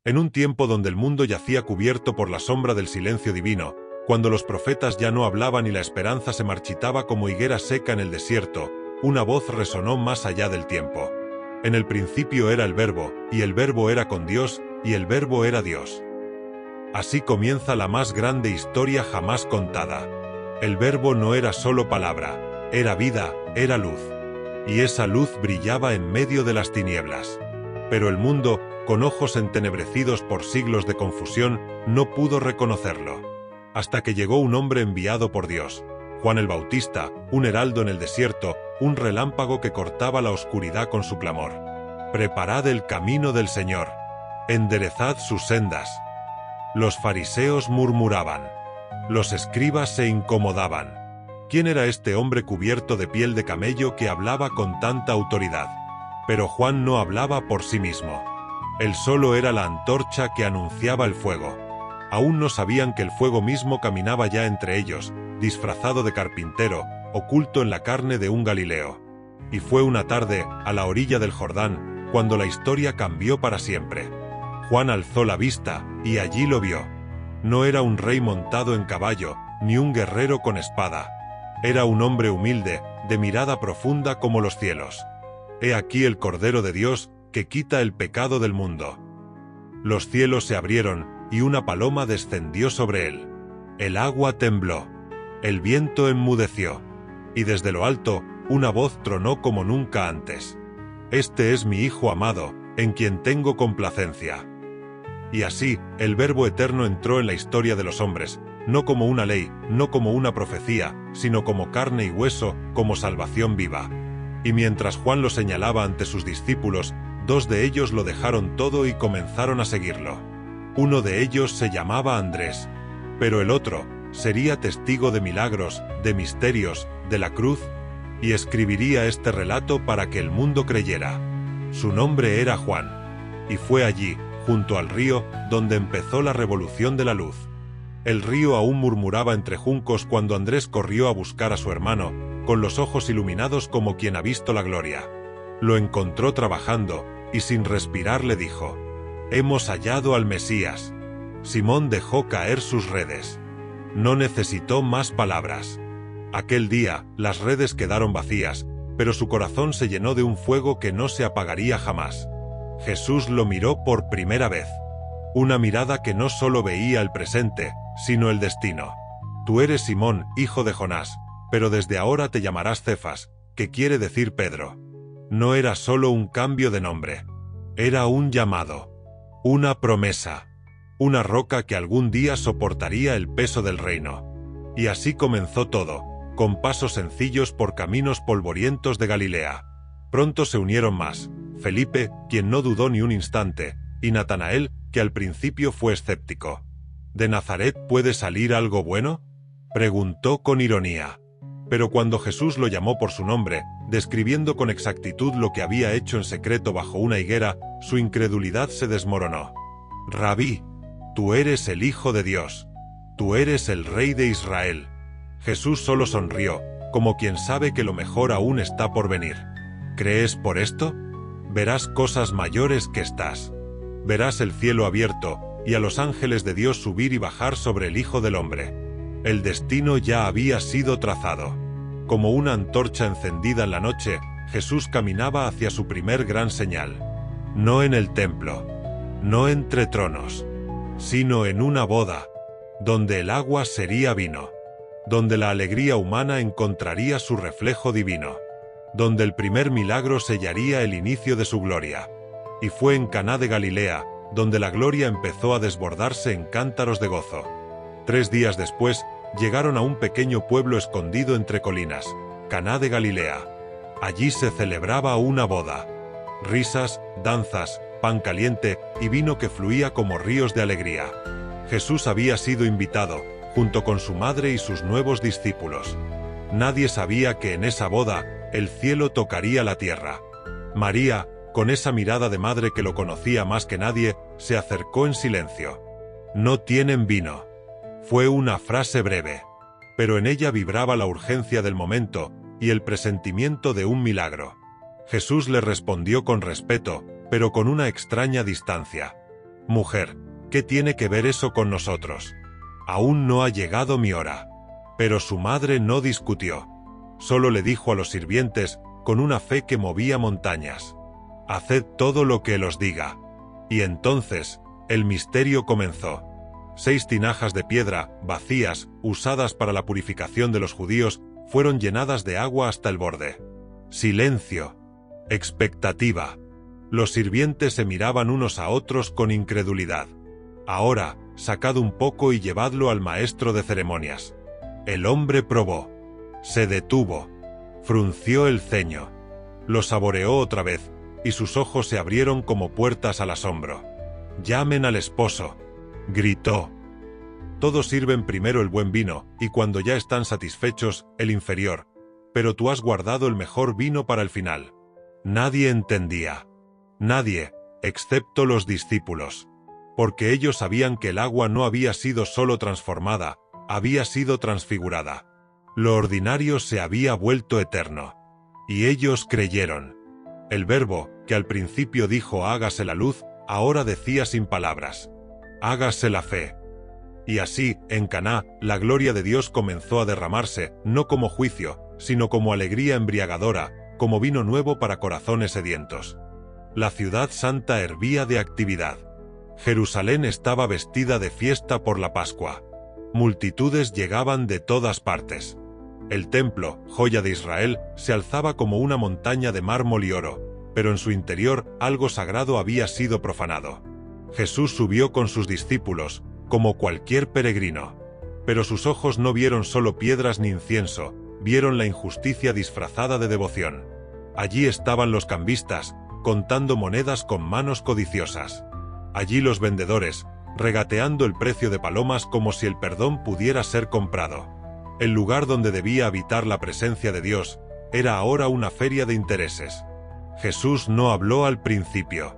En un tiempo donde el mundo yacía cubierto por la sombra del silencio divino, cuando los profetas ya no hablaban y la esperanza se marchitaba como higuera seca en el desierto, una voz resonó más allá del tiempo. En el principio era el Verbo, y el Verbo era con Dios, y el Verbo era Dios. Así comienza la más grande historia jamás contada. El Verbo no era solo palabra, era vida, era luz. Y esa luz brillaba en medio de las tinieblas. Pero el mundo, con ojos entenebrecidos por siglos de confusión, no pudo reconocerlo. Hasta que llegó un hombre enviado por Dios, Juan el Bautista, un heraldo en el desierto, un relámpago que cortaba la oscuridad con su clamor. Preparad el camino del Señor, enderezad sus sendas. Los fariseos murmuraban. Los escribas se incomodaban. ¿Quién era este hombre cubierto de piel de camello que hablaba con tanta autoridad? Pero Juan no hablaba por sí mismo. Él solo era la antorcha que anunciaba el fuego. Aún no sabían que el fuego mismo caminaba ya entre ellos, disfrazado de carpintero, oculto en la carne de un Galileo. Y fue una tarde, a la orilla del Jordán, cuando la historia cambió para siempre. Juan alzó la vista, y allí lo vio. No era un rey montado en caballo, ni un guerrero con espada. Era un hombre humilde, de mirada profunda como los cielos. He aquí el Cordero de Dios, que quita el pecado del mundo. Los cielos se abrieron, y una paloma descendió sobre él. El agua tembló. El viento enmudeció. Y desde lo alto, una voz tronó como nunca antes. Este es mi Hijo amado, en quien tengo complacencia. Y así, el Verbo eterno entró en la historia de los hombres, no como una ley, no como una profecía, sino como carne y hueso, como salvación viva. Y mientras Juan lo señalaba ante sus discípulos, dos de ellos lo dejaron todo y comenzaron a seguirlo. Uno de ellos se llamaba Andrés, pero el otro sería testigo de milagros, de misterios, de la cruz, y escribiría este relato para que el mundo creyera. Su nombre era Juan, y fue allí, junto al río, donde empezó la revolución de la luz. El río aún murmuraba entre juncos cuando Andrés corrió a buscar a su hermano, con los ojos iluminados como quien ha visto la gloria. Lo encontró trabajando, y sin respirar le dijo: «Hemos hallado al Mesías». Simón dejó caer sus redes. No necesitó más palabras. Aquel día, las redes quedaron vacías, pero su corazón se llenó de un fuego que no se apagaría jamás. Jesús lo miró por primera vez. Una mirada que no solo veía el presente, sino el destino. «Tú eres Simón, hijo de Jonás, pero desde ahora te llamarás Cefas», que quiere decir Pedro. No era solo un cambio de nombre. Era un llamado. Una promesa. Una roca que algún día soportaría el peso del reino. Y así comenzó todo, con pasos sencillos por caminos polvorientos de Galilea. Pronto se unieron más: Felipe, quien no dudó ni un instante, y Natanael, que al principio fue escéptico. ¿De Nazaret puede salir algo bueno?, preguntó con ironía. Pero cuando Jesús lo llamó por su nombre, describiendo con exactitud lo que había hecho en secreto bajo una higuera, su incredulidad se desmoronó. «Rabí, tú eres el Hijo de Dios. Tú eres el Rey de Israel». Jesús solo sonrió, como quien sabe que lo mejor aún está por venir. «¿Crees por esto? Verás cosas mayores que estas. Verás el cielo abierto, y a los ángeles de Dios subir y bajar sobre el Hijo del Hombre». El destino ya había sido trazado. Como una antorcha encendida en la noche, Jesús caminaba hacia su primer gran señal. No en el templo, no entre tronos, sino en una boda, donde el agua sería vino, donde la alegría humana encontraría su reflejo divino, donde el primer milagro sellaría el inicio de su gloria. Y fue en Caná de Galilea, donde la gloria empezó a desbordarse en cántaros de gozo. 3 días después, llegaron a un pequeño pueblo escondido entre colinas, Caná de Galilea. Allí se celebraba una boda. Risas, danzas, pan caliente y vino que fluía como ríos de alegría. Jesús había sido invitado, junto con su madre y sus nuevos discípulos. Nadie sabía que en esa boda, el cielo tocaría la tierra. María, con esa mirada de madre que lo conocía más que nadie, se acercó en silencio. «No tienen vino». Fue una frase breve, pero en ella vibraba la urgencia del momento y el presentimiento de un milagro. Jesús le respondió con respeto, pero con una extraña distancia. Mujer, ¿qué tiene que ver eso con nosotros? Aún no ha llegado mi hora. Pero su madre no discutió. Solo le dijo a los sirvientes, con una fe que movía montañas: «Haced todo lo que él os diga». Y entonces, el misterio comenzó. 6 tinajas de piedra, vacías, usadas para la purificación de los judíos, fueron llenadas de agua hasta el borde. Silencio. Expectativa. Los sirvientes se miraban unos a otros con incredulidad. «Ahora, sacad un poco y llevadlo al maestro de ceremonias». El hombre probó. Se detuvo. Frunció el ceño. Lo saboreó otra vez, y sus ojos se abrieron como puertas al asombro. «Llamen al esposo», gritó. Todos sirven primero el buen vino, y cuando ya están satisfechos, el inferior. Pero tú has guardado el mejor vino para el final. Nadie entendía. Nadie, excepto los discípulos. Porque ellos sabían que el agua no había sido solo transformada, había sido transfigurada. Lo ordinario se había vuelto eterno. Y ellos creyeron. El Verbo, que al principio dijo «hágase la luz», ahora decía sin palabras: «hágase la fe». Y así, en Caná, la gloria de Dios comenzó a derramarse, no como juicio, sino como alegría embriagadora, como vino nuevo para corazones sedientos. La ciudad santa hervía de actividad. Jerusalén estaba vestida de fiesta por la Pascua. Multitudes llegaban de todas partes. El templo, joya de Israel, se alzaba como una montaña de mármol y oro, pero en su interior algo sagrado había sido profanado. Jesús subió con sus discípulos, como cualquier peregrino. Pero sus ojos no vieron solo piedras ni incienso, vieron la injusticia disfrazada de devoción. Allí estaban los cambistas, contando monedas con manos codiciosas. Allí los vendedores, regateando el precio de palomas como si el perdón pudiera ser comprado. El lugar donde debía habitar la presencia de Dios, era ahora una feria de intereses. Jesús no habló al principio.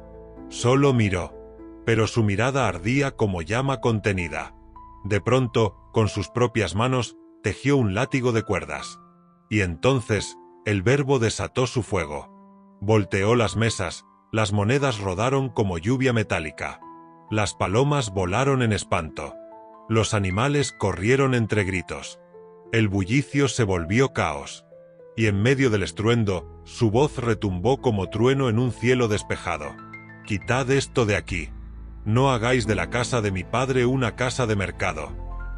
Solo miró. Pero su mirada ardía como llama contenida. De pronto, con sus propias manos, tejió un látigo de cuerdas. Y entonces, el Verbo desató su fuego. Volteó las mesas, las monedas rodaron como lluvia metálica. Las palomas volaron en espanto. Los animales corrieron entre gritos. El bullicio se volvió caos. Y en medio del estruendo, su voz retumbó como trueno en un cielo despejado: «Quitad esto de aquí. No hagáis de la casa de mi padre una casa de mercado».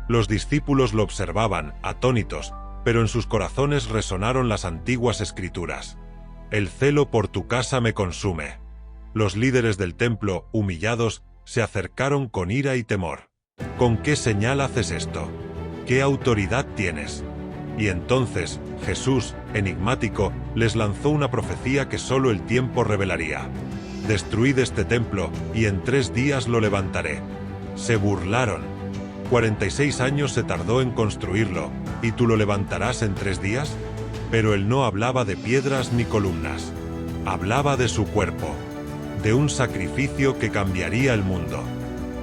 Los discípulos lo observaban, atónitos, pero en sus corazones resonaron las antiguas escrituras: «El celo por tu casa me consume». Los líderes del templo, humillados, se acercaron con ira y temor. «¿Con qué señal haces esto? ¿Qué autoridad tienes?». Y entonces, Jesús, enigmático, les lanzó una profecía que solo el tiempo revelaría: «Destruid este templo, y en 3 días lo levantaré». Se burlaron. 46 años se tardó en construirlo, ¿y tú lo levantarás en 3 días? Pero él no hablaba de piedras ni columnas. Hablaba de su cuerpo. De un sacrificio que cambiaría el mundo.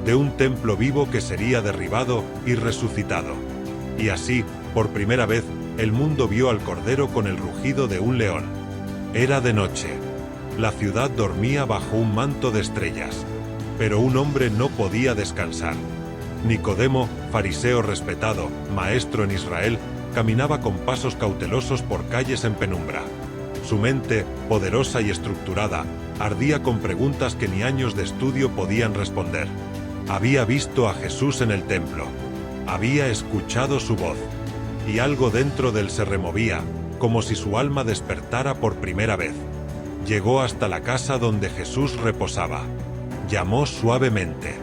De un templo vivo que sería derribado y resucitado. Y así, por primera vez, el mundo vio al Cordero con el rugido de un león. Era de noche. La ciudad dormía bajo un manto de estrellas. Pero un hombre no podía descansar. Nicodemo, fariseo respetado, maestro en Israel, caminaba con pasos cautelosos por calles en penumbra. Su mente, poderosa y estructurada, ardía con preguntas que ni años de estudio podían responder. Había visto a Jesús en el templo. Había escuchado su voz. Y algo dentro de él se removía, como si su alma despertara por primera vez. Llegó hasta la casa donde Jesús reposaba. Llamó suavemente.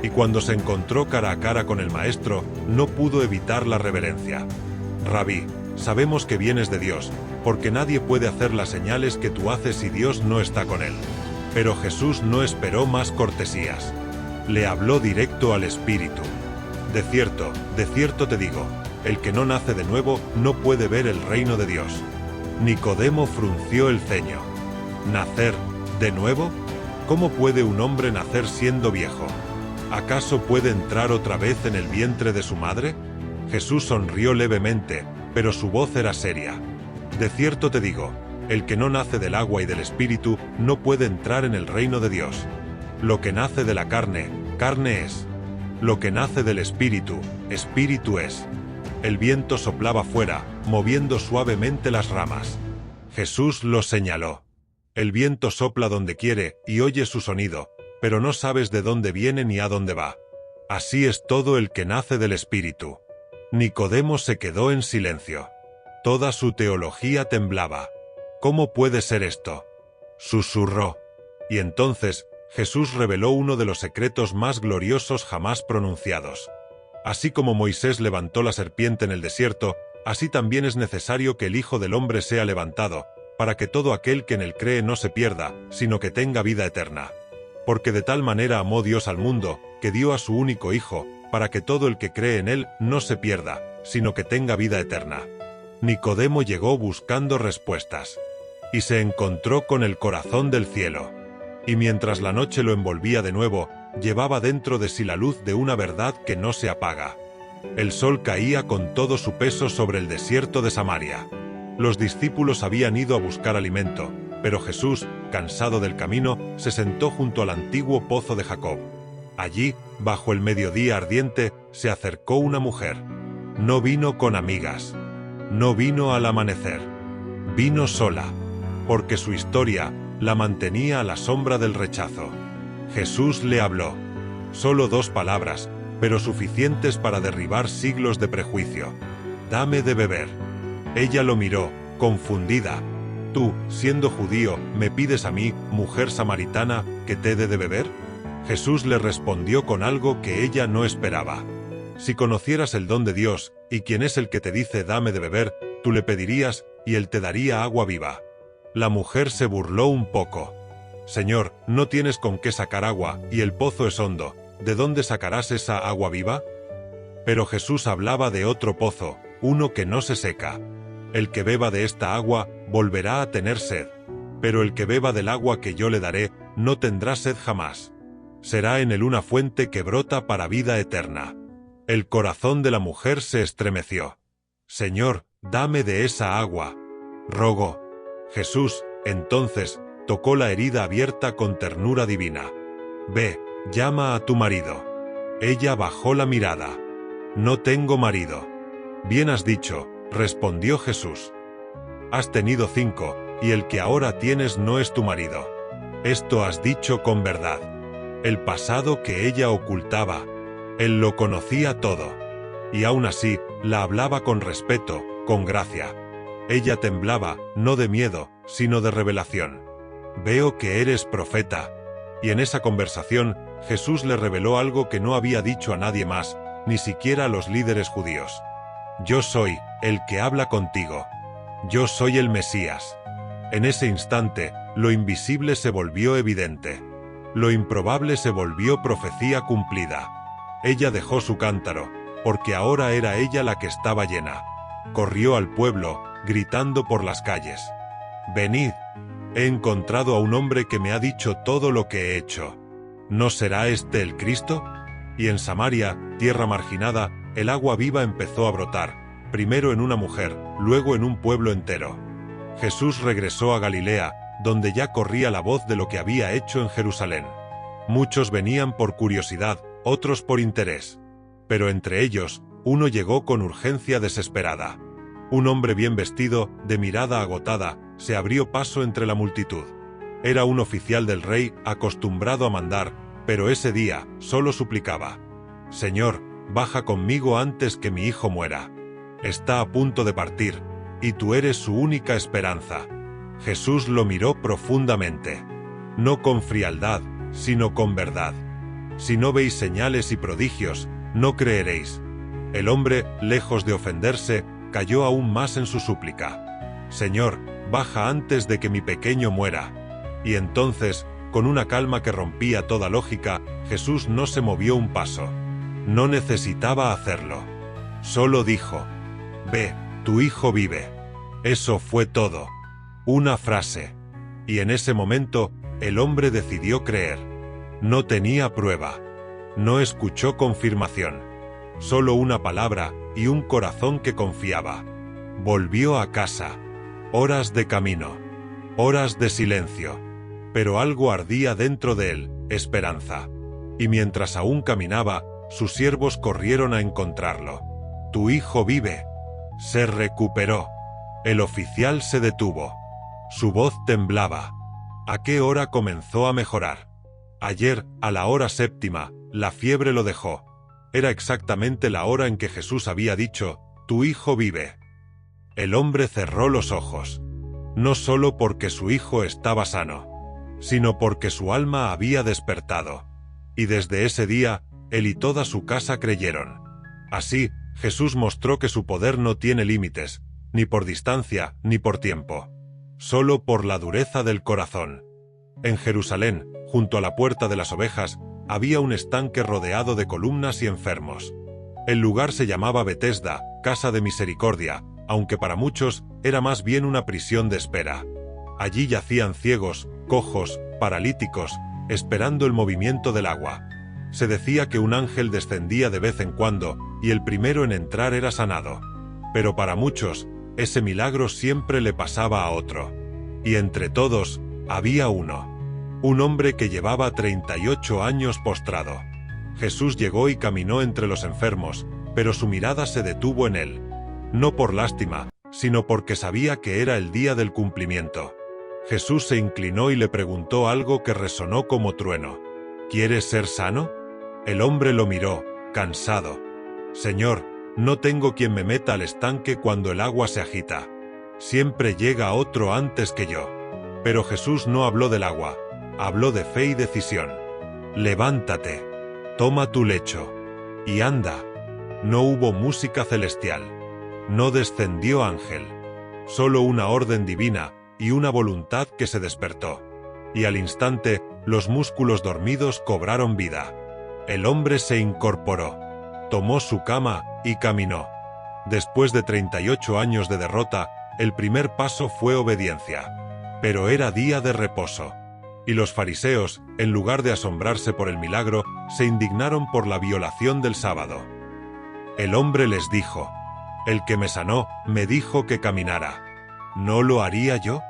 Y cuando se encontró cara a cara con el Maestro, no pudo evitar la reverencia. «Rabí, sabemos que vienes de Dios, porque nadie puede hacer las señales que tú haces si Dios no está con él». Pero Jesús no esperó más cortesías. Le habló directo al Espíritu. De cierto te digo, el que no nace de nuevo no puede ver el reino de Dios». Nicodemo frunció el ceño. ¿Nacer de nuevo? ¿Cómo puede un hombre nacer siendo viejo? ¿Acaso puede entrar otra vez en el vientre de su madre? Jesús sonrió levemente, pero su voz era seria. De cierto te digo, el que no nace del agua y del Espíritu no puede entrar en el reino de Dios. Lo que nace de la carne, carne es. Lo que nace del espíritu, espíritu es. El viento soplaba fuera, moviendo suavemente las ramas. Jesús los señaló. El viento sopla donde quiere, y oye su sonido, pero no sabes de dónde viene ni a dónde va. Así es todo el que nace del espíritu. Nicodemo se quedó en silencio. Toda su teología temblaba. ¿Cómo puede ser esto?, susurró. Y entonces, Jesús reveló uno de los secretos más gloriosos jamás pronunciados. Así como Moisés levantó la serpiente en el desierto, así también es necesario que el Hijo del Hombre sea levantado, para que todo aquel que en él cree no se pierda, sino que tenga vida eterna. Porque de tal manera amó Dios al mundo, que dio a su único Hijo, para que todo el que cree en él no se pierda, sino que tenga vida eterna. Nicodemo llegó buscando respuestas. Y se encontró con el corazón del cielo. Y mientras la noche lo envolvía de nuevo, llevaba dentro de sí la luz de una verdad que no se apaga. El sol caía con todo su peso sobre el desierto de Samaria. Los discípulos habían ido a buscar alimento, pero Jesús, cansado del camino, se sentó junto al antiguo pozo de Jacob. Allí, bajo el mediodía ardiente, se acercó una mujer. No vino con amigas. No vino al amanecer. Vino sola, porque su historia la mantenía a la sombra del rechazo. Jesús le habló. Solo 2 palabras, pero suficientes para derribar siglos de prejuicio. Dame de beber. Ella lo miró, confundida. Tú, siendo judío, ¿me pides a mí, mujer samaritana, que te dé de beber? Jesús le respondió con algo que ella no esperaba. Si conocieras el don de Dios, y quién es el que te dice dame de beber, tú le pedirías, y él te daría agua viva. La mujer se burló un poco. Señor, no tienes con qué sacar agua, y el pozo es hondo. ¿De dónde sacarás esa agua viva? Pero Jesús hablaba de otro pozo, uno que no se seca. El que beba de esta agua, volverá a tener sed. Pero el que beba del agua que yo le daré, no tendrá sed jamás. Será en él una fuente que brota para vida eterna. El corazón de la mujer se estremeció. Señor, dame de esa agua, rogó. Jesús, entonces, tocó la herida abierta con ternura divina. Ve, llama a tu marido. Ella bajó la mirada. No tengo marido. Bien has dicho, respondió Jesús. Has tenido 5, y el que ahora tienes no es tu marido. Esto has dicho con verdad. El pasado que ella ocultaba, él lo conocía todo. Y aún así, la hablaba con respeto, con gracia. Ella temblaba, no de miedo, sino de revelación. Veo que eres profeta. Y en esa conversación, Jesús le reveló algo que no había dicho a nadie más, ni siquiera a los líderes judíos. Yo soy el que habla contigo. Yo soy el Mesías. En ese instante, lo invisible se volvió evidente. Lo improbable se volvió profecía cumplida. Ella dejó su cántaro, porque ahora era ella la que estaba llena. Corrió al pueblo, gritando por las calles. Venid, he encontrado a un hombre que me ha dicho todo lo que he hecho. ¿No será este el Cristo? Y en Samaria, tierra marginada, el agua viva empezó a brotar, primero en una mujer, luego en un pueblo entero. Jesús regresó a Galilea, donde ya corría la voz de lo que había hecho en Jerusalén. Muchos venían por curiosidad, otros por interés. Pero entre ellos, uno llegó con urgencia desesperada. Un hombre bien vestido, de mirada agotada, se abrió paso entre la multitud. Era un oficial del rey, acostumbrado a mandar, pero ese día solo suplicaba: Señor, baja conmigo antes que mi hijo muera. Está a punto de partir, y tú eres su única esperanza. Jesús lo miró profundamente. No con frialdad, sino con verdad. Si no veis señales y prodigios, no creeréis. El hombre, lejos de ofenderse, cayó aún más en su súplica. Señor, baja antes de que mi pequeño muera. Y entonces, con una calma que rompía toda lógica, Jesús no se movió un paso. No necesitaba hacerlo. Solo dijo: Ve, tu hijo vive. Eso fue todo. Una frase. Y en ese momento, el hombre decidió creer. No tenía prueba. No escuchó confirmación. Solo una palabra y un corazón que confiaba. Volvió a casa. Horas de camino. Horas de silencio. Pero algo ardía dentro de él, esperanza. Y mientras aún caminaba, sus siervos corrieron a encontrarlo. «Tu hijo vive». Se recuperó. El oficial se detuvo. Su voz temblaba. ¿A qué hora comenzó a mejorar? Ayer, a la hora 7, la fiebre lo dejó. Era exactamente la hora en que Jesús había dicho, «Tu hijo vive». El hombre cerró los ojos. No solo porque su hijo estaba sano, sino porque su alma había despertado. Y desde ese día, él y toda su casa creyeron. Así, Jesús mostró que su poder no tiene límites, ni por distancia, ni por tiempo. Solo por la dureza del corazón. En Jerusalén, junto a la Puerta de las Ovejas, había un estanque rodeado de columnas y enfermos. El lugar se llamaba Betesda, Casa de Misericordia, aunque para muchos era más bien una prisión de espera. Allí yacían ciegos, cojos, paralíticos, esperando el movimiento del agua. Se decía que un ángel descendía de vez en cuando, y el primero en entrar era sanado. Pero para muchos, ese milagro siempre le pasaba a otro. Y entre todos, había uno. Un hombre que llevaba 38 años postrado. Jesús llegó y caminó entre los enfermos, pero su mirada se detuvo en él. No por lástima, sino porque sabía que era el día del cumplimiento. Jesús se inclinó y le preguntó algo que resonó como trueno. ¿Quieres ser sano? El hombre lo miró, cansado. Señor, no tengo quien me meta al estanque cuando el agua se agita. Siempre llega otro antes que yo. Pero Jesús no habló del agua, habló de fe y decisión. Levántate, toma tu lecho, y anda. No hubo música celestial. No descendió ángel. Solo una orden divina, y una voluntad que se despertó. Y al instante, los músculos dormidos cobraron vida. El hombre se incorporó, tomó su cama y caminó. Después de 38 años de derrota, el primer paso fue obediencia. Pero era día de reposo. Y los fariseos, en lugar de asombrarse por el milagro, se indignaron por la violación del sábado. El hombre les dijo, «El que me sanó, me dijo que caminara. ¿No lo haría yo?».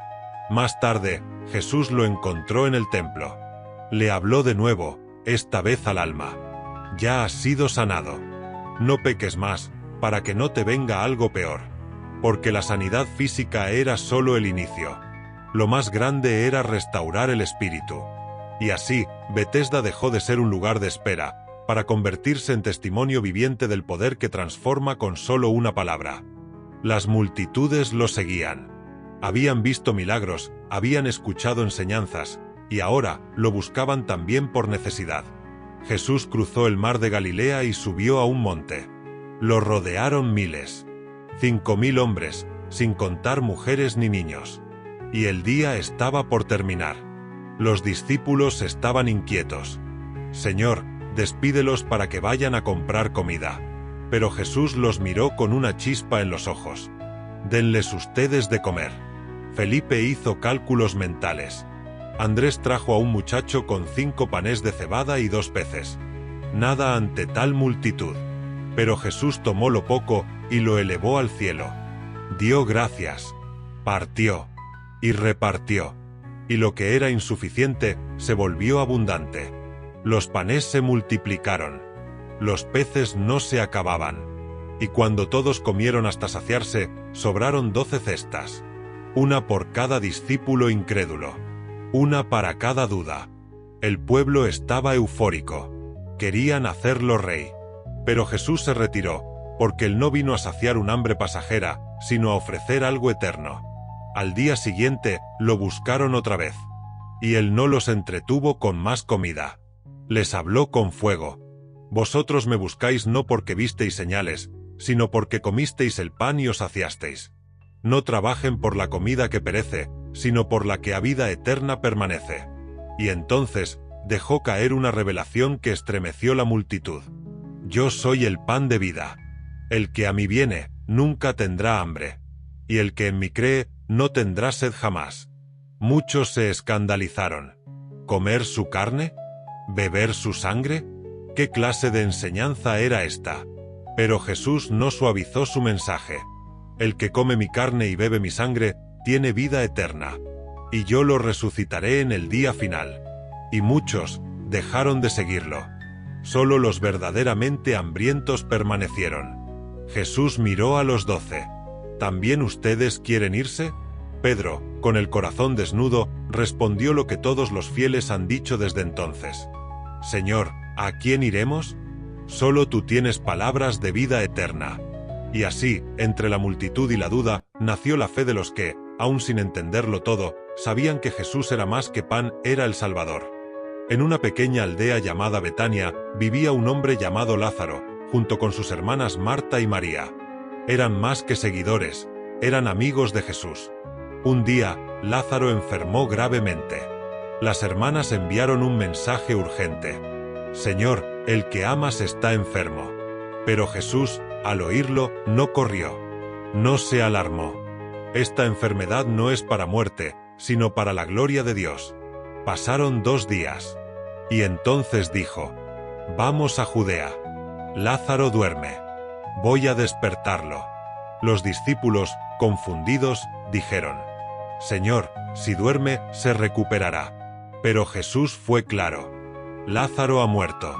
Más tarde, Jesús lo encontró en el templo. Le habló de nuevo, esta vez al alma. «Ya has sido sanado. No peques más, para que no te venga algo peor». Porque la sanidad física era solo el inicio. Lo más grande era restaurar el espíritu. Y así, Betesda dejó de ser un lugar de espera, para convertirse en testimonio viviente del poder que transforma con solo una palabra. Las multitudes lo seguían. Habían visto milagros, habían escuchado enseñanzas, y ahora lo buscaban también por necesidad. Jesús cruzó el mar de Galilea y subió a un monte. Lo rodearon miles. 5.000 hombres, sin contar mujeres ni niños. Y el día estaba por terminar. Los discípulos estaban inquietos. «Señor, despídelos para que vayan a comprar comida». Pero Jesús los miró con una chispa en los ojos. «Denles ustedes de comer». Felipe hizo cálculos mentales. Andrés trajo a un muchacho con 5 panes de cebada y 2 peces. Nada ante tal multitud. Pero Jesús tomó lo poco y lo elevó al cielo. Dio gracias. Partió. Y repartió. Y lo que era insuficiente se volvió abundante. Los panes se multiplicaron. Los peces no se acababan. Y cuando todos comieron hasta saciarse, sobraron 12 cestas. Una por cada discípulo incrédulo. Una para cada duda. El pueblo estaba eufórico. Querían hacerlo rey. Pero Jesús se retiró, porque él no vino a saciar un hambre pasajera, sino a ofrecer algo eterno. Al día siguiente, lo buscaron otra vez. Y él no los entretuvo con más comida. Les habló con fuego. «Vosotros me buscáis no porque visteis señales, sino porque comisteis el pan y os saciasteis. No trabajen por la comida que perece, sino por la que a vida eterna permanece». Y entonces, dejó caer una revelación que estremeció la multitud. «Yo soy el pan de vida. El que a mí viene, nunca tendrá hambre. Y el que en mí cree, no tendrá sed jamás». Muchos se escandalizaron. ¿Comer su carne? ¿Beber su sangre? ¿Qué clase de enseñanza era esta? Pero Jesús no suavizó su mensaje. «El que come mi carne y bebe mi sangre, tiene vida eterna. y yo lo resucitaré en el día final. Y muchos dejaron de seguirlo. Solo los verdaderamente hambrientos permanecieron. Jesús miró a los 12. ¿También ustedes quieren irse? Pedro, con el corazón desnudo, respondió lo que todos los fieles han dicho desde entonces. Señor, ¿a quién iremos? Solo tú tienes palabras de vida eterna. Y así, entre la multitud y la duda, nació la fe de los que, aun sin entenderlo todo, sabían que Jesús era más que pan, era el Salvador. En una pequeña aldea llamada Betania, vivía un hombre llamado Lázaro, junto con sus hermanas Marta y María. Eran más que seguidores, eran amigos de Jesús. Un día, Lázaro enfermó gravemente. Las hermanas enviaron un mensaje urgente. Señor, el que amas está enfermo. Pero Jesús, al oírlo, no corrió. No se alarmó. Esta enfermedad no es para muerte, sino para la gloria de Dios. Pasaron 2 días. Y entonces dijo: Vamos a Judea. Lázaro duerme. Voy a despertarlo. Los discípulos, confundidos, dijeron: Señor, si duerme, se recuperará. Pero Jesús fue claro: Lázaro ha muerto.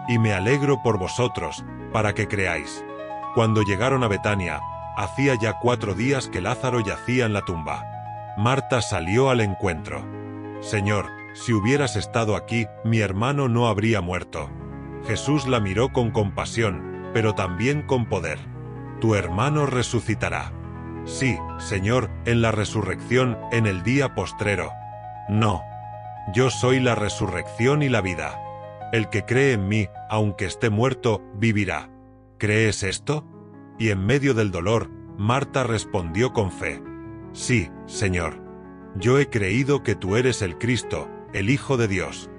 Y me alegro por vosotros, para que creáis. Cuando llegaron a Betania, hacía ya 4 días que Lázaro yacía en la tumba. Marta salió al encuentro. Señor, si hubieras estado aquí, mi hermano no habría muerto. Jesús la miró con compasión, pero también con poder. Tu hermano resucitará. Sí, Señor, en la resurrección, en el día postrero. No. Yo soy la resurrección y la vida. El que cree en mí, aunque esté muerto, vivirá. ¿Crees esto? Y en medio del dolor, Marta respondió con fe: Sí, Señor. Yo he creído que tú eres el Cristo, el Hijo de Dios.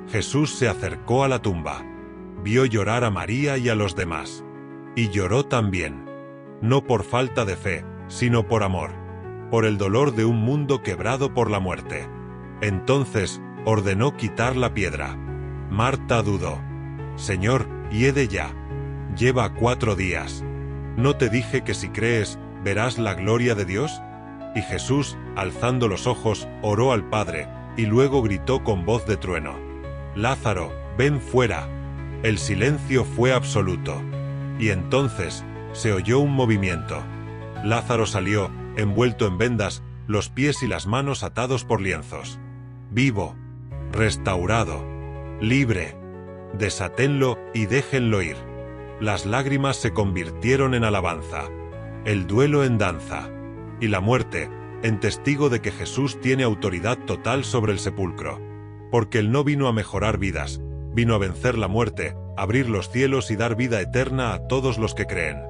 Jesús se acercó a la tumba. Vio llorar a María y a los demás. Y lloró también. No por falta de fe, sino por amor. Por el dolor de un mundo quebrado por la muerte. Entonces, ordenó quitar la piedra. Marta dudó. Señor, hiede ya. Lleva 4 días. ¿No te dije que si crees, verás la gloria de Dios? Y Jesús, alzando los ojos, oró al Padre, y luego gritó con voz de trueno: Lázaro, ven fuera. El silencio fue absoluto. Y entonces, se oyó un movimiento. Lázaro salió, envuelto en vendas, los pies y las manos atados por lienzos. Vivo. Restaurado. Libre. Desátenlo y déjenlo ir. Las lágrimas se convirtieron en alabanza. El duelo en danza. Y la muerte, en testigo de que Jesús tiene autoridad total sobre el sepulcro. Porque Él no vino a mejorar vidas, vino a vencer la muerte, abrir los cielos y dar vida eterna a todos los que creen.